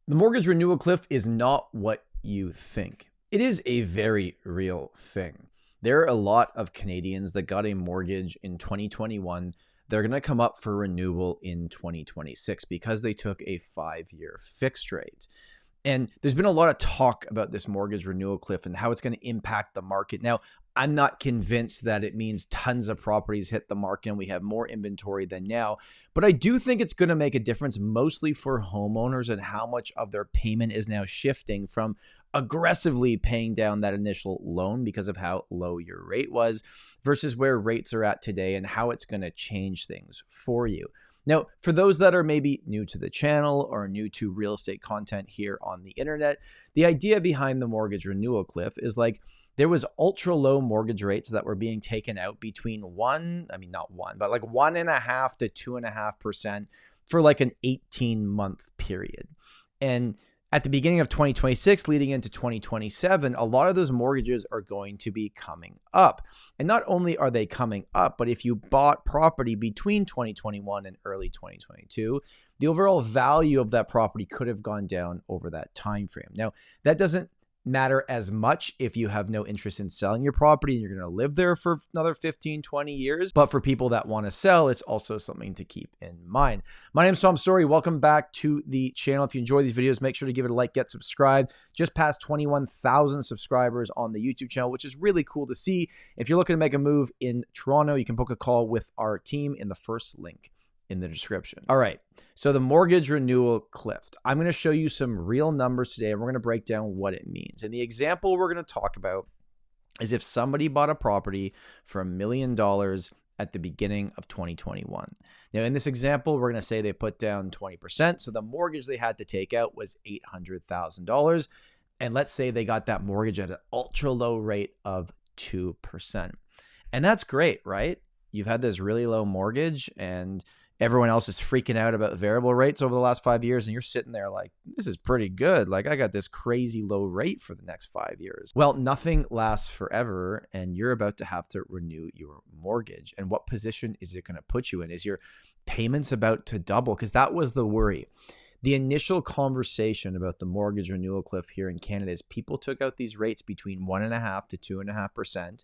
The mortgage renewal cliff is not what you think. It is a very real thing. There are a lot of Canadians that got a mortgage in 2021. They're going to come up for renewal in 2026 because they took a 5-year fixed rate. And there's been a lot of talk about this mortgage renewal cliff and how it's going to impact the market. Now, I'm not convinced that it means tons of properties hit the market and we have more inventory than now, but I do think it's going to make a difference mostly for homeowners and how much of their payment is now shifting from aggressively paying down that initial loan because of how low your rate was versus where rates are at today and how it's going to change things for you. Now, for those that are maybe new to the channel or new to real estate content here on the internet, the idea behind the mortgage renewal cliff is like there was ultra low mortgage rates that were being taken out between like 1.5% to 2.5% for like an 18-month period. And at the beginning of 2026, leading into 2027, a lot of those mortgages are going to be coming up. And not only are they coming up, but if you bought property between 2021 and early 2022, the overall value of that property could have gone down over that time frame. Now, that doesn't matter as much if you have no interest in selling your property and you're going to live there for another 15, 20 years. But for people that want to sell, it's also something to keep in mind. My name is Tom Storey. Welcome back to the channel. If you enjoy these videos, make sure to give it a like, get subscribed. Just past 21,000 subscribers on the YouTube channel, which is really cool to see. If you're looking to make a move in Toronto, you can book a call with our team in the first link in the description. All right. So the mortgage renewal cliff. I'm going to show you some real numbers today and we're going to break down what it means. And the example we're going to talk about is if somebody bought a property for $1 million at the beginning of 2021. Now, in this example, we're going to say they put down 20%. So the mortgage they had to take out was $800,000. And let's say they got that mortgage at an ultra low rate of 2%. And that's great, right? You've had this really low mortgage and everyone else is freaking out about variable rates over the last 5 years. And you're sitting there like, this is pretty good. Like I got this crazy low rate for the next 5 years. Well, nothing lasts forever. And you're about to have to renew your mortgage. And what position is it going to put you in? Is your payments about to double? Because that was the worry. The initial conversation about the mortgage renewal cliff here in Canada is people took out these rates between 1.5% to 2.5%.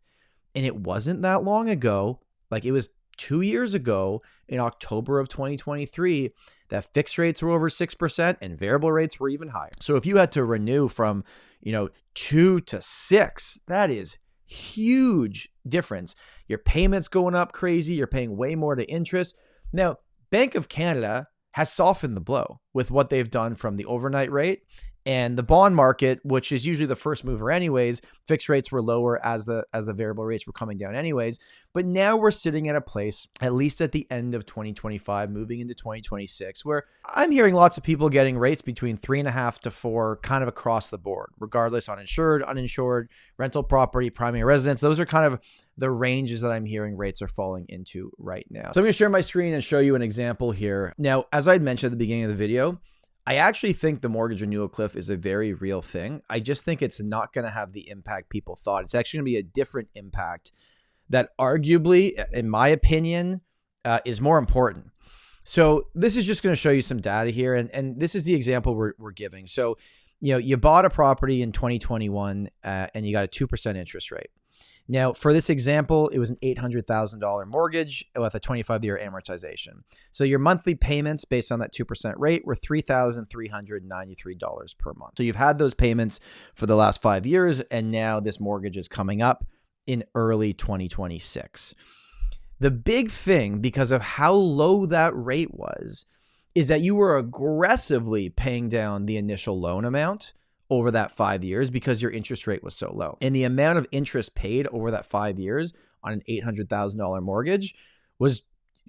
And it wasn't that long ago. Like it was 2 years ago in October of 2023 that fixed rates were over 6% and variable rates were even higher. So if you had to renew from, 2 to 6, that is huge difference. Your payments going up crazy. You're paying way more to interest. Now, Bank of Canada has softened the blow with what they've done from the overnight rate and the bond market, which is usually the first mover anyways. Fixed rates were lower as the variable rates were coming down anyways. But now we're sitting at a place, at least at the end of 2025, moving into 2026, where I'm hearing lots of people getting rates between 3.5 to 4 kind of across the board, regardless uninsured, uninsured, rental property, primary residence. Those are kind of the ranges that I'm hearing rates are falling into right now. So I'm going to share my screen and show you an example here. Now, as I mentioned at the beginning of the video, I actually think the mortgage renewal cliff is a very real thing. I just think it's not going to have the impact people thought. It's actually going to be a different impact that arguably, in my opinion, is more important. So this is just going to show you some data here. And this is the example we're giving. So, you bought a property in 2021 and you got a 2% interest rate. Now, for this example, it was an $800,000 mortgage with a 25-year amortization. So your monthly payments based on that 2% rate were $3,393 per month. So you've had those payments for the last 5 years, and now this mortgage is coming up in early 2026. The big thing, because of how low that rate was, is that you were aggressively paying down the initial loan amount over that 5 years because your interest rate was so low. And the amount of interest paid over that 5 years on an $800,000 mortgage was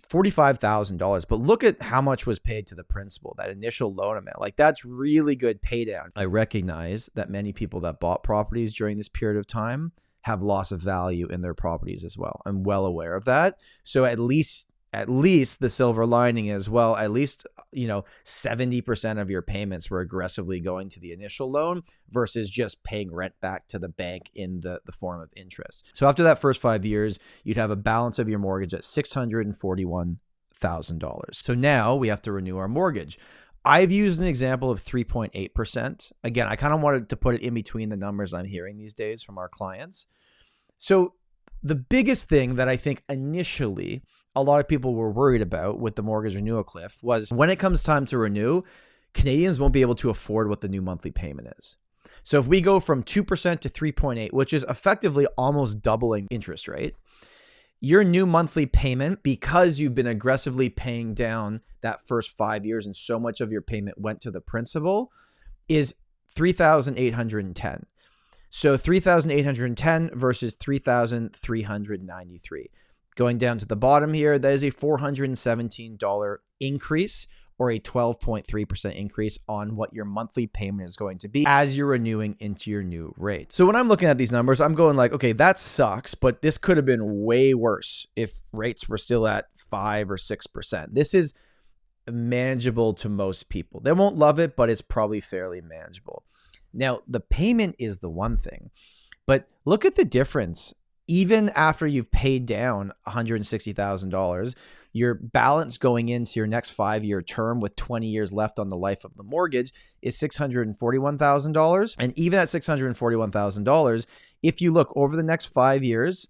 $45,000. But look at how much was paid to the principal, that initial loan amount. Like that's really good pay down. I recognize that many people that bought properties during this period of time have loss of value in their properties as well. I'm well aware of that. So at least the silver lining is, well, at least, 70% of your payments were aggressively going to the initial loan versus just paying rent back to the bank in the form of interest. So after that first 5 years, you'd have a balance of your mortgage at $641,000. So now we have to renew our mortgage. I've used an example of 3.8%. Again, I kind of wanted to put it in between the numbers I'm hearing these days from our clients. So the biggest thing that I think initially a lot of people were worried about with the mortgage renewal cliff was when it comes time to renew, Canadians won't be able to afford what the new monthly payment is. So if we go from 2% to 3.8, which is effectively almost doubling interest rate, your new monthly payment, because you've been aggressively paying down that first 5 years and so much of your payment went to the principal, is $3,810. So $3,810 versus $3,393. Going down to the bottom here, that is a $417 increase, or a 12.3% increase on what your monthly payment is going to be as you're renewing into your new rate. So when I'm looking at these numbers, I'm going like, okay, that sucks, but this could have been way worse if rates were still at 5 or 6%. This is manageable to most people. They won't love it, but it's probably fairly manageable. Now, the payment is the one thing, but look at the difference. Even after you've paid down $160,000, your balance going into your next 5-year term with 20 years left on the life of the mortgage is $641,000. And even at $641,000, if you look over the next 5 years,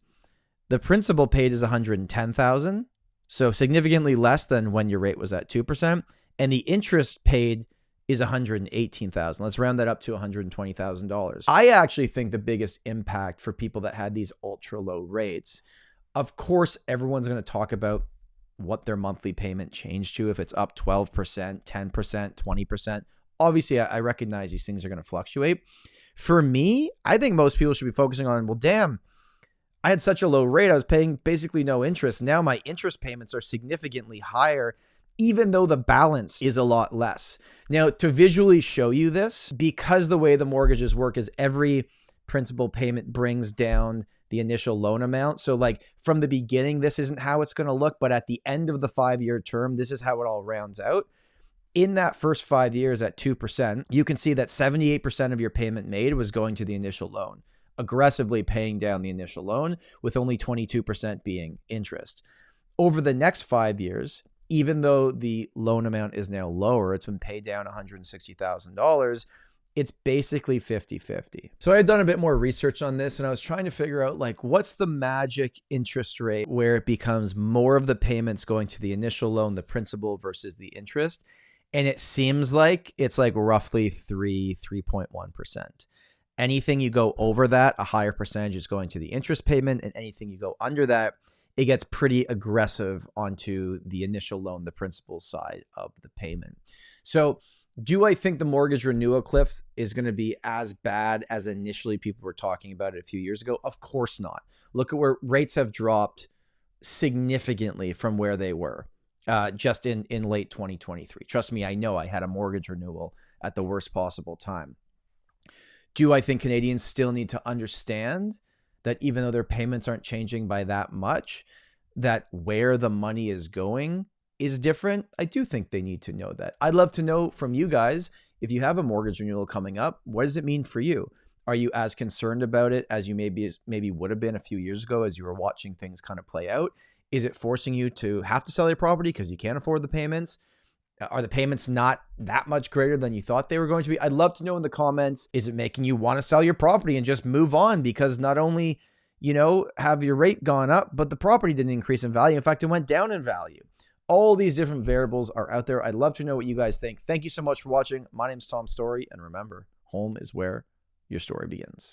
the principal paid is $110,000. So significantly less than when your rate was at 2%. And the interest paid is $118,000. Let's round that up to $120,000. I actually think the biggest impact for people that had these ultra low rates, of course, everyone's going to talk about what their monthly payment changed to, if it's up 12%, 10%, 20%. Obviously, I recognize these things are going to fluctuate. For me, I think most people should be focusing on, well, damn, I had such a low rate. I was paying basically no interest. Now my interest payments are significantly higher, even though the balance is a lot less. Now, to visually show you this, because the way the mortgages work is every principal payment brings down the initial loan amount. So like from the beginning, this isn't how it's going to look, but at the end of the 5-year term, this is how it all rounds out. In that first 5 years at 2%, you can see that 78% of your payment made was going to the initial loan, aggressively paying down the initial loan, with only 22% being interest. Over the next 5 years, even though the loan amount is now lower, it's been paid down $160,000, it's basically 50-50. So I had done a bit more research on this, and I was trying to figure out, like, what's the magic interest rate where it becomes more of the payments going to the initial loan, the principal, versus the interest. And it seems like it's like roughly 3.1%. Anything you go over that, a higher percentage is going to the interest payment, and anything you go under that, it gets pretty aggressive onto the initial loan, the principal side of the payment. So do I think the mortgage renewal cliff is going to be as bad as initially people were talking about it a few years ago? Of course not. Look at where rates have dropped significantly from where they were just in late 2023. Trust me, I know I had a mortgage renewal at the worst possible time. Do I think Canadians still need to understand that even though their payments aren't changing by that much, that where the money is going is different? I do think they need to know that. I'd love to know from you guys, if you have a mortgage renewal coming up, what does it mean for you? Are you as concerned about it as you maybe would have been a few years ago as you were watching things kind of play out? Is it forcing you to have to sell your property because you can't afford the payments? Are the payments not that much greater than you thought they were going to be? I'd love to know in the comments, is it making you want to sell your property and just move on because not only, have your rate gone up, but the property didn't increase in value. In fact, it went down in value. All these different variables are out there. I'd love to know what you guys think. Thank you so much for watching. My name's Tom Storey, and remember, home is where your story begins.